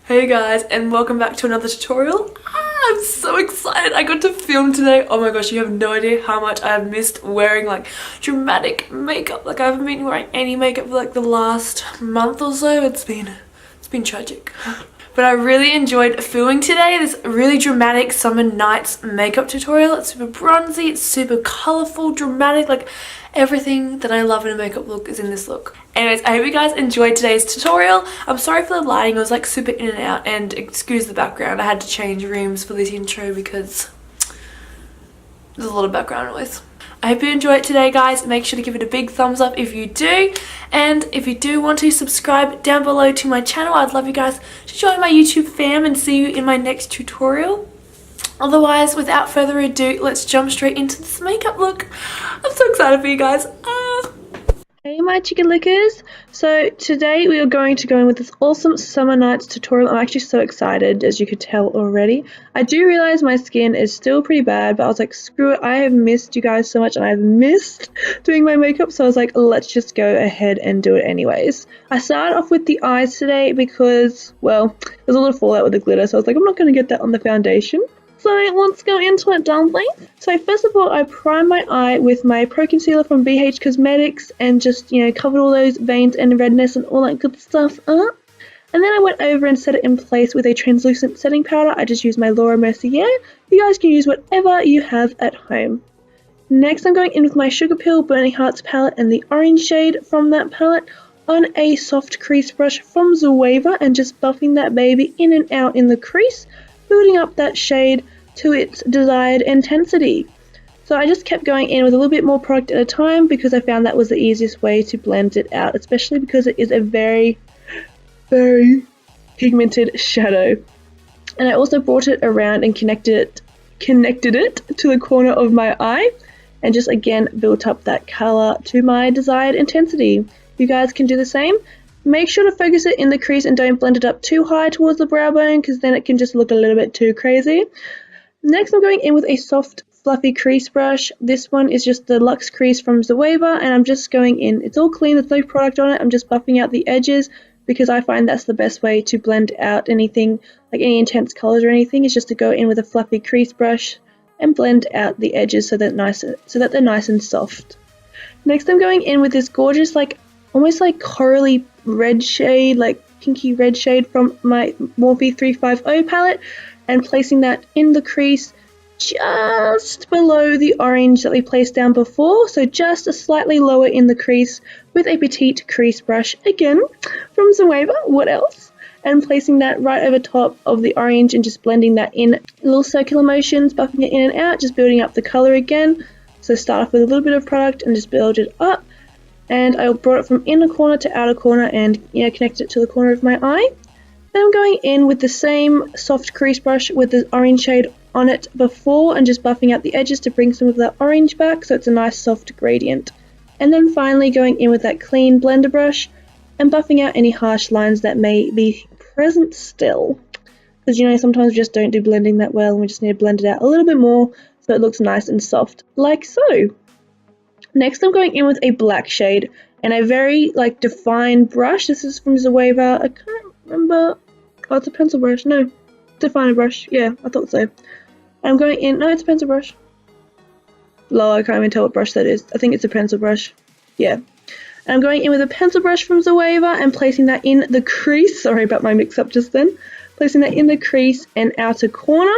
Hey guys, and welcome back to another tutorial. I'm so excited. I got to film today. Oh my gosh, you have no idea how much I have missed wearing like dramatic makeup. Like I haven't been wearing any makeup for like the last month or so. It's been tragic. But I really enjoyed filming today, this really dramatic summer nights makeup tutorial. It's super bronzy, it's super colourful, dramatic, like everything that I love in a makeup look is in this look. Anyways, I hope you guys enjoyed today's tutorial. I'm sorry for the lighting, it was like super in and out, and excuse the background. I had to change rooms for this intro because there's a lot of background noise. I hope you enjoyed it today, guys. Make sure to give it a big thumbs up if you do. And if you do want to subscribe down below to my channel, I'd love you guys to join my YouTube fam and see you in my next tutorial. Otherwise, without further ado, let's jump straight into this makeup look. I'm so excited for you guys. Hey my chicken lickers, so today we are going to go in with this awesome summer nights tutorial. I'm actually so excited, as you could tell already. I do realize my skin is still pretty bad, but I was like, screw it, I have missed you guys so much and I've missed doing my makeup, so I was like, let's just go ahead and do it anyways. I started off with the eyes today because, well, there's a little fallout with the glitter, so I was like, I'm not going to get that on the foundation. So let's go into it, darling. So first of all, I primed my eye with my Pro Concealer from BH Cosmetics and just, covered all those veins and redness and all that good stuff up. And then I went over and set it in place with a translucent setting powder. I just used my Laura Mercier. You guys can use whatever you have at home. Next, I'm going in with my Sugar Pill Burning Hearts palette and the orange shade from that palette on a soft crease brush from Zoeva and just buffing that baby in and out in the crease, building up that shade to its desired intensity. So I just kept going in with a little bit more product at a time because I found that was the easiest way to blend it out, especially because it is a very, very pigmented shadow. And I also brought it around and connected it to the corner of my eye and just again built up that color to my desired intensity. You guys can do the same. Make sure to focus it in the crease and don't blend it up too high towards the brow bone because then it can just look a little bit too crazy. Next, I'm going in with a soft, fluffy crease brush. This one is just the Luxe Crease from Zoeva, and I'm just going in. It's all clean, there's no product on it. I'm just buffing out the edges because I find that's the best way to blend out anything, like any intense colors or anything, is just to go in with a fluffy crease brush and blend out the edges so that they're nice and soft. Next, I'm going in with this gorgeous, almost like corally red shade, like pinky red shade from my Morphe 350 palette, and placing that in the crease just below the orange that we placed down before, so just a slightly lower in the crease with a petite crease brush, again from Zoeva, what else? And placing that right over top of the orange and just blending that in little circular motions, buffing it in and out, just building up the color again. So start off with a little bit of product and just build it up. And I brought it from inner corner to outer corner and connected it to the corner of my eye. Then I'm going in with the same soft crease brush with the orange shade on it before and just buffing out the edges to bring some of that orange back so it's a nice soft gradient. And then finally going in with that clean blender brush and buffing out any harsh lines that may be present still. Because sometimes we just don't do blending that well and we just need to blend it out a little bit more so it looks nice and soft, like so. Next, I'm going in with a black shade and a very defined brush. This is from Zoeva. I can't remember. Oh, it's a pencil brush. No, definer brush. Yeah, I thought so. I'm going in. No, it's a pencil brush. Lol, I can't even tell what brush that is. I think it's a pencil brush. Yeah. And I'm going in with a pencil brush from Zoeva and placing that in the crease. Sorry about my mix-up just then. Placing that in the crease and outer corner.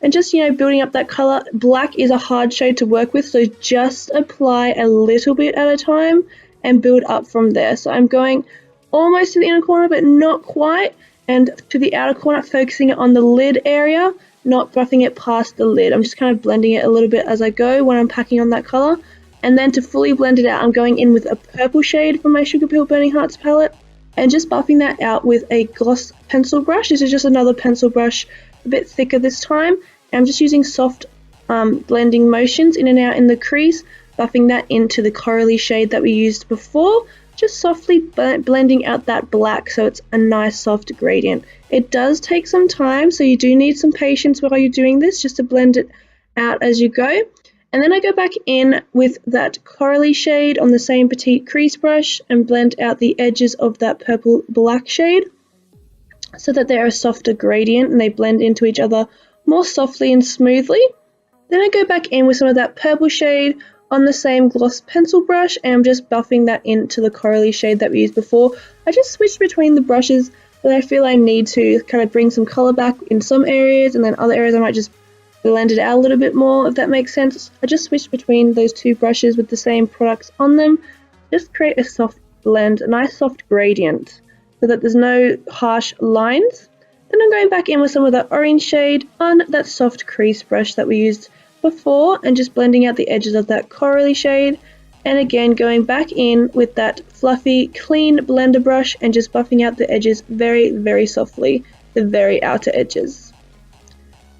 And just, building up that color. Black is a hard shade to work with, so just apply a little bit at a time and build up from there. So I'm going almost to the inner corner, but not quite, and to the outer corner, focusing it on the lid area, not buffing it past the lid. I'm just kind of blending it a little bit as I go when I'm packing on that color. And then to fully blend it out, I'm going in with a purple shade from my Sugar Pill Burning Hearts palette and just buffing that out with a gloss pencil brush. This is just another pencil brush, a bit thicker this time. I'm just using soft blending motions in and out in the crease, buffing that into the corally shade that we used before, just softly blending out that black so it's a nice soft gradient. It does take some time, so you do need some patience while you're doing this, just to blend it out as you go. And then I go back in with that corally shade on the same petite crease brush and blend out the edges of that purple black shade. so that they're a softer gradient and they blend into each other more softly and smoothly. Then I go back in with some of that purple shade on the same gloss pencil brush, and I'm just buffing that into the corally shade that we used before. I just switched between the brushes that I feel I need to kind of bring some colour back in some areas, and then other areas I might just blend it out a little bit more, if that makes sense. I just switched between those two brushes with the same products on them, just create a soft blend, a nice soft gradient, so that there's no harsh lines. Then I'm going back in with some of that orange shade on that soft crease brush that we used before and just blending out the edges of that corally shade, and again going back in with that fluffy clean blender brush and just buffing out the edges very softly, the very outer edges.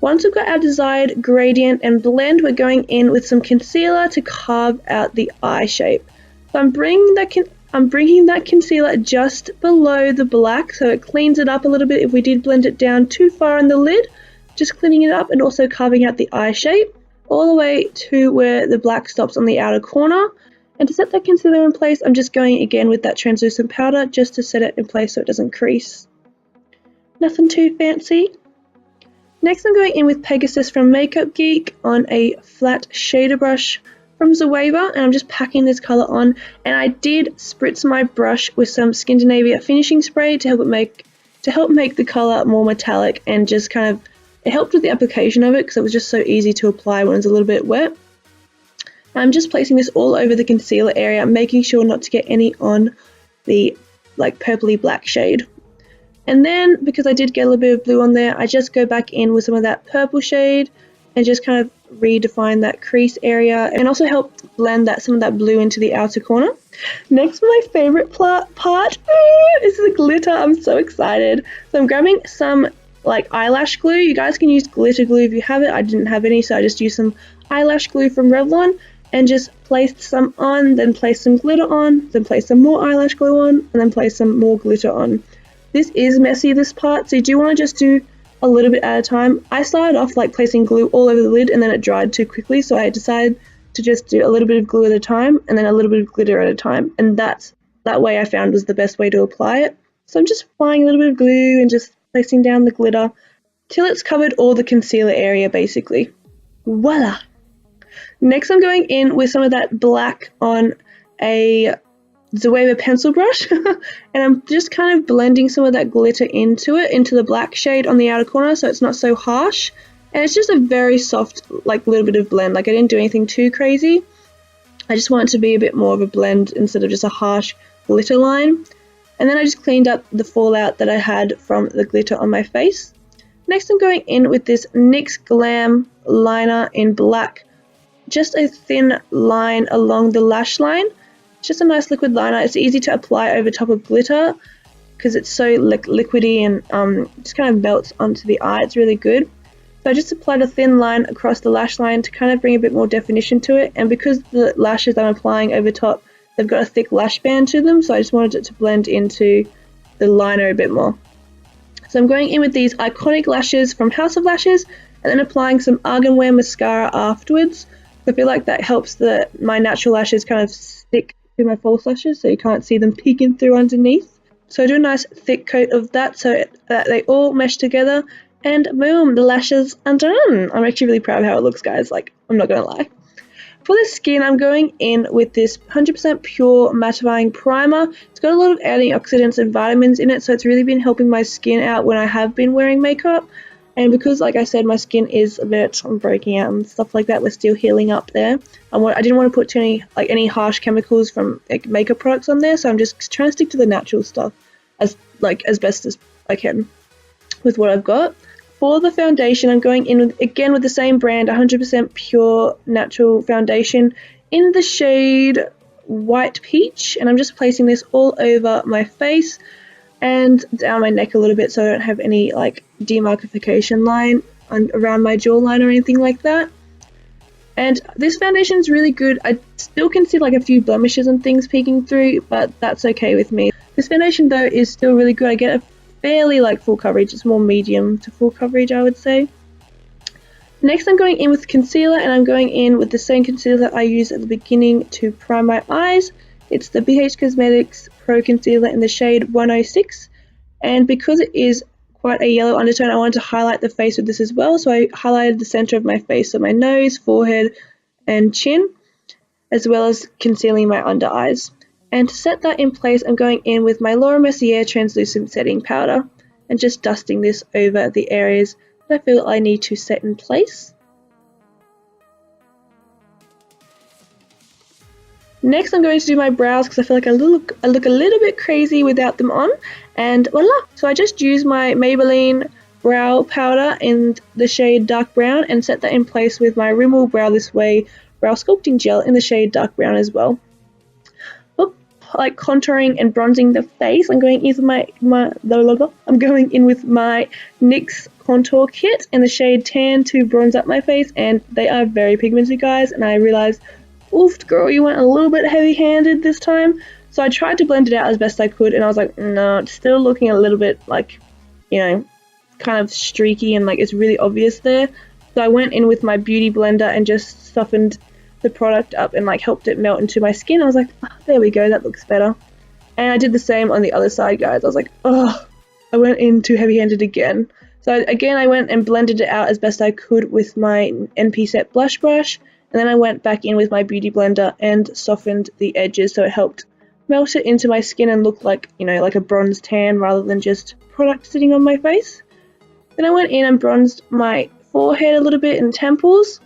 Once we've got our desired gradient and blend, we're going in with some concealer to carve out the eye shape. So I'm bringing that concealer just below the black so it cleans it up a little bit if we did blend it down too far in the lid, just cleaning it up and also carving out the eye shape all the way to where the black stops on the outer corner. And to set that concealer in place, I'm just going again with that translucent powder just to set it in place so it doesn't crease. Nothing too fancy. Next I'm going in with Pegasus from Makeup Geek on a flat shader brush from Zoeva, and I'm just packing this colour on, and I did spritz my brush with some Skindinavia finishing spray to help make the colour more metallic, and just kind of it helped with the application of it because it was just so easy to apply when it was a little bit wet. I'm just placing this all over the concealer area, making sure not to get any on the purpley black shade. And then, because I did get a little bit of blue on there, I just go back in with some of that purple shade and just kind of redefine that crease area and also help blend some of that blue into the outer corner. Next, my favorite part is the glitter. I'm so excited. So I'm grabbing some eyelash glue. You guys can use glitter glue if you have it. I didn't have any, so I just used some eyelash glue from Revlon and just placed some on, then placed some glitter on, then placed some more eyelash glue on, and then placed some more glitter on. This is messy, this part, so you do want to just do a little bit at a time. I started off placing glue all over the lid and then it dried too quickly, so I decided to just do a little bit of glue at a time and then a little bit of glitter at a time, and that way I found was the best way to apply it. So I'm just applying a little bit of glue and just placing down the glitter till it's covered all the concealer area basically. Voila! Next I'm going in with some of that black on a Zoeva pencil brush and I'm just kind of blending some of that glitter into the black shade on the outer corner so it's not so harsh, and it's just a very soft little bit of blend. I didn't do anything too crazy. I just want it to be a bit more of a blend instead of just a harsh glitter line. And then I just cleaned up the fallout that I had from the glitter on my face. Next I'm going in with this NYX Glam liner in black, just a thin line along the lash line. It's just a nice liquid liner. It's easy to apply over top of glitter because it's so liquidy and just kind of melts onto the eye. It's really good. So I just applied a thin line across the lash line to kind of bring a bit more definition to it, and because the lashes I'm applying over top, they've got a thick lash band to them, so I just wanted it to blend into the liner a bit more. So I'm going in with these iconic lashes from House of Lashes and then applying some Arganwear mascara afterwards. I feel like that helps my natural lashes kind of stick to my false lashes so you can't see them peeking through underneath. So I do a nice thick coat of that so that they all mesh together, and boom, the lashes are done. I'm actually really proud of how it looks, guys. I'm not gonna lie. For the skin, I'm going in with this 100% pure mattifying primer. It's got a lot of antioxidants and vitamins in it, so it's really been helping my skin out when I have been wearing makeup. And because, like I said, my skin is a bit breaking out and stuff like that, we're still healing up there. I didn't want to put any harsh chemicals from makeup products on there, so I'm just trying to stick to the natural stuff as best as I can with what I've got. For the foundation, I'm going in with the same brand, 100% pure natural foundation in the shade White Peach, and I'm just placing this all over my face and down my neck a little bit so I don't have any demarcation line around my jawline or anything like that. And this foundation is really good. I still can see a few blemishes and things peeking through, but that's okay with me. This foundation though is still really good. I get a fairly full coverage. It's more medium to full coverage, I would say. Next I'm going in with concealer, and I'm going in with the same concealer that I use at the beginning to prime my eyes. It's the BH Cosmetics Pro Concealer in the shade 106, and because it is quite a yellow undertone, I wanted to highlight the face with this as well. So I highlighted the center of my face, so my nose, forehead, and chin, as well as concealing my under eyes. And to set that in place, I'm going in with my Laura Mercier translucent setting powder and just dusting this over the areas that I feel I need to set in place. Next, I'm going to do my brows because I feel like I look a little bit crazy without them on, and voila! So I just used my Maybelline brow powder in the shade dark brown and set that in place with my Rimmel Brow This Way brow sculpting gel in the shade dark brown as well. For like contouring and bronzing the face, I'm going in with my NYX contour kit in the shade tan to bronze up my face, and they are very pigmented, guys, and I realized, oof, girl, you went a little bit heavy-handed this time. So I tried to blend it out as best I could, and I was like, no, it's still looking a little bit like, you know, kind of streaky and like it's really obvious there. So I went in with my beauty blender and just softened the product up and like helped it melt into my skin. I was like, oh, there we go, that looks better. And I did the same on the other side, guys. I was like, oh, I went in too heavy-handed again. So again, I went and blended it out as best I could with my NP Set blush brush. And then I went back in with my beauty blender and softened the edges so it helped melt it into my skin and look like, you know, like a bronze tan rather than just product sitting on my face. Then I went in and bronzed my forehead a little bit and temples.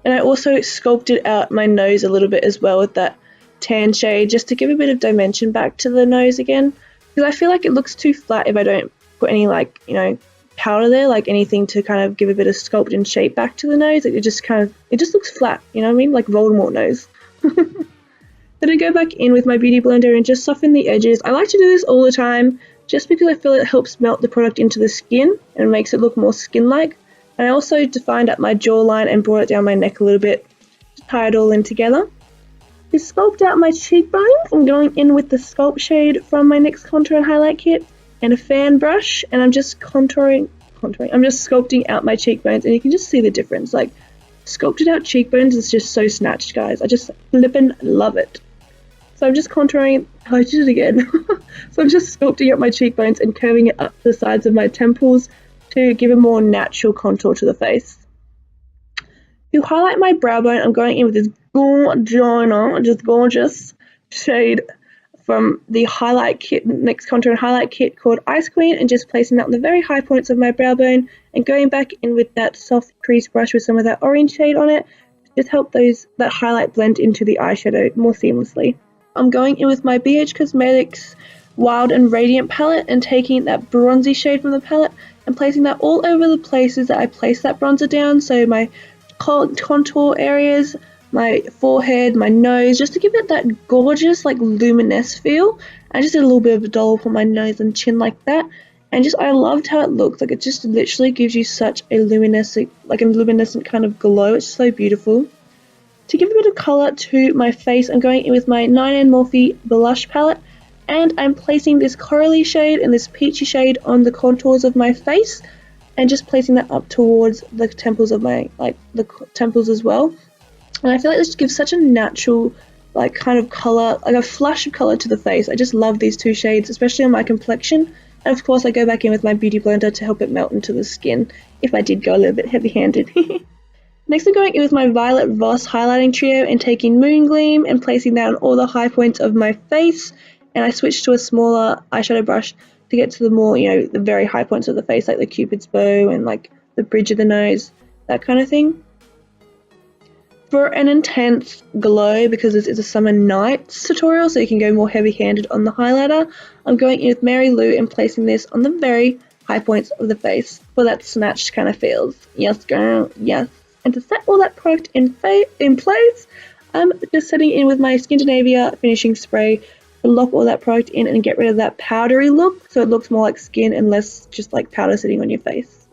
And I also sculpted out my nose a little bit as well with that tan shade just to give a bit of dimension back to the nose again. Because I feel like it looks too flat if I don't put any, like, you know, powder there, like anything to kind of give a bit of sculpt and shape back to the nose. It just looks flat, you know what I mean, like Voldemort nose. Then I go back in with my beauty blender and just soften the edges. I like to do this all the time just because I feel it helps melt the product into the skin and makes it look more skin-like. And I also defined up my jawline and brought it down my neck a little bit to tie it all in together. To sculpt out my cheekbones, I'm going in with the Sculpt shade from my NYX Contour and Highlight Kit and a fan brush, and I'm just I'm just sculpting out my cheekbones, and you can just see the difference. Like, sculpted out cheekbones is just so snatched, guys. I just flippin' love it. So I'm just contouring, I did it again. So I'm just sculpting out my cheekbones and curving it up the sides of my temples to give a more natural contour to the face. To highlight my brow bone, I'm going in with this gorgeous shade from the highlight kit, NYX Contour and Highlight Kit called Ice Queen, and just placing that on the very high points of my brow bone and going back in with that soft crease brush with some of that orange shade on it to just help that highlight blend into the eyeshadow more seamlessly. I'm going in with my BH Cosmetics Wild and Radiant palette and taking that bronzy shade from the palette and placing that all over the places that I placed that bronzer down, so my contour areas, my forehead, my nose, just to give it that gorgeous, like, luminous feel. I just did a little bit of a dollop on my nose and chin like that, and just, I loved how it looked. Like, it just literally gives you such a luminescent kind of glow. It's so beautiful. To give a bit of colour to my face, I'm going in with my 9N Morphe blush palette, and I'm placing this corally shade and this peachy shade on the contours of my face, and just placing that up towards the temples of my, like, the temples as well. And I feel like this gives such a natural, like, kind of colour, like a flash of colour to the face. I just love these two shades, especially on my complexion. And of course I go back in with my beauty blender to help it melt into the skin if I did go a little bit heavy-handed. Next I'm going in with my Violet Voss highlighting trio and taking Moon Gleam and placing that on all the high points of my face. And I switched to a smaller eyeshadow brush to get to the more, you know, the very high points of the face, like the Cupid's bow and like the bridge of the nose, that kind of thing. For an intense glow, because this is a summer nights tutorial, so you can go more heavy-handed on the highlighter, I'm going in with Mary Lou and placing this on the very high points of the face for that snatched kind of feels. Yes, girl, yes. And to set all that product in place, I'm just setting in with my Skindinavia finishing spray to lock all that product in and get rid of that powdery look, so it looks more like skin and less just like powder sitting on your face.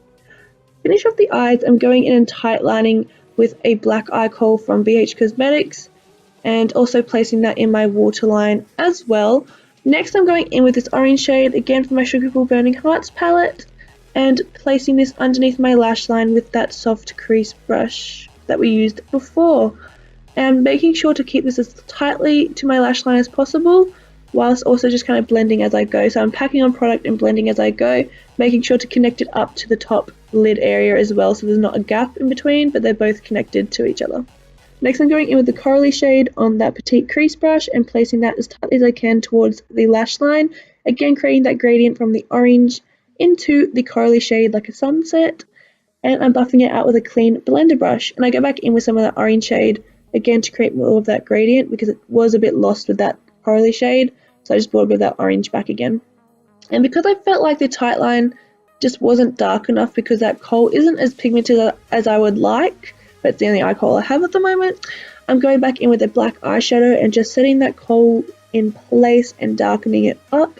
Finish off the eyes, I'm going in and tight lining with a black eye kohl from BH Cosmetics and also placing that in my waterline as well. Next I'm going in with this orange shade again from my Sugarful Burning Hearts palette and placing this underneath my lash line with that soft crease brush that we used before, and making sure to keep this as tightly to my lash line as possible, whilst also just kind of blending as I go. So I'm packing on product and blending as I go, making sure to connect it up to the top lid area as well, so there's not a gap in between, but they're both connected to each other. Next, I'm going in with the corally shade on that petite crease brush and placing that as tightly as I can towards the lash line, again creating that gradient from the orange into the corally shade like a sunset, and I'm buffing it out with a clean blender brush, and I go back in with some of that orange shade again to create more of that gradient because it was a bit lost with that corally shade, so I just brought a bit of that orange back again. And because I felt like the tight line just wasn't dark enough because that kohl isn't as pigmented as I would like, but it's the only eye kohl I have at the moment, I'm going back in with a black eyeshadow and just setting that kohl in place and darkening it up.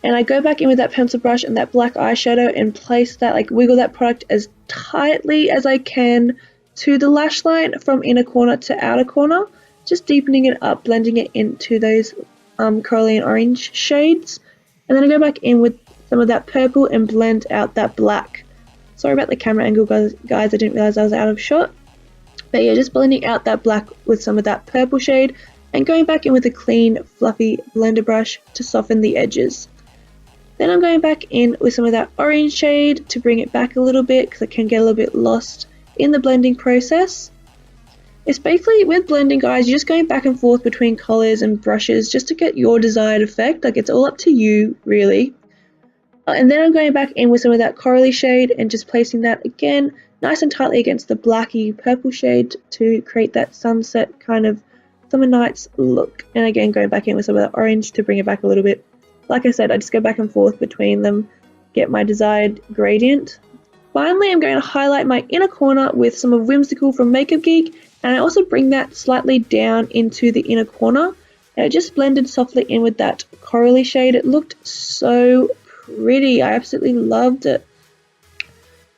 And I go back in with that pencil brush and that black eyeshadow and place that, like wiggle that product as tightly as I can to the lash line from inner corner to outer corner, just deepening it up, blending it into those corally and orange shades. And then I go back in with some of that purple and blend out that black. Sorry about the camera angle, guys, I didn't realize I was out of shot. But yeah, just blending out that black with some of that purple shade and going back in with a clean, fluffy blender brush to soften the edges. Then I'm going back in with some of that orange shade to bring it back a little bit because it can get a little bit lost in the blending process. It's basically, with blending, guys, you're just going back and forth between colors and brushes just to get your desired effect. Like, it's all up to you, really. And then I'm going back in with some of that corally shade and just placing that again nice and tightly against the blacky purple shade to create that sunset kind of summer nights look. And again, going back in with some of that orange to bring it back a little bit. Like I said, I just go back and forth between them, get my desired gradient. Finally, I'm going to highlight my inner corner with some of Whimsical from Makeup Geek, and I also bring that slightly down into the inner corner. And it just blended softly in with that corally shade. It looked so pretty. I absolutely loved it.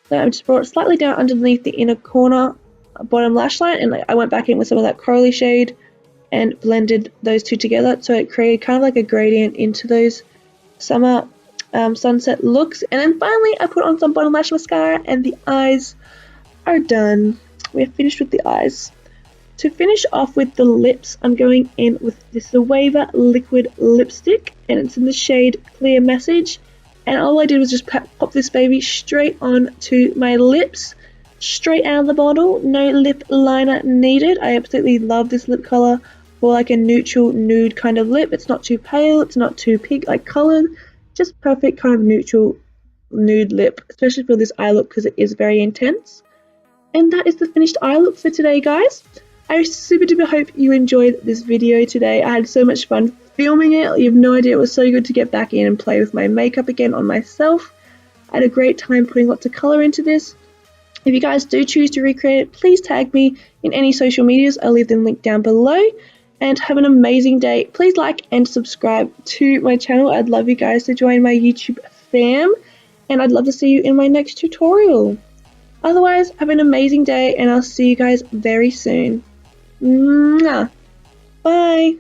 So I just brought it slightly down underneath the inner corner bottom lash line, and I went back in with some of that corally shade and blended those two together, so it created kind of like a gradient into those summer sunset looks. And then finally I put on some bottom lash mascara and the eyes are done. We're finished with the eyes. To finish off with the lips, I'm going in with this Waver liquid lipstick, and it's in the shade Clear Message, and all I did was just pop this baby straight on to my lips, straight out of the bottle, no lip liner needed. I absolutely love this lip color for like a neutral nude kind of lip. It's not too pale, it's not too pink like colored, just perfect kind of neutral nude lip, especially for this eye look because it is very intense. And that is the finished eye look for today, guys. I super duper hope you enjoyed this video today. I had so much fun filming it. You have no idea, it was so good to get back in and play with my makeup again on myself. I had a great time putting lots of color into this. If you guys do choose to recreate it, please tag me in any social medias. I'll leave them linked down below. And have an amazing day. Please like and subscribe to my channel. I'd love you guys to join my YouTube fam, and I'd love to see you in my next tutorial. Otherwise, have an amazing day, and I'll see you guys very soon. Mwah. Bye.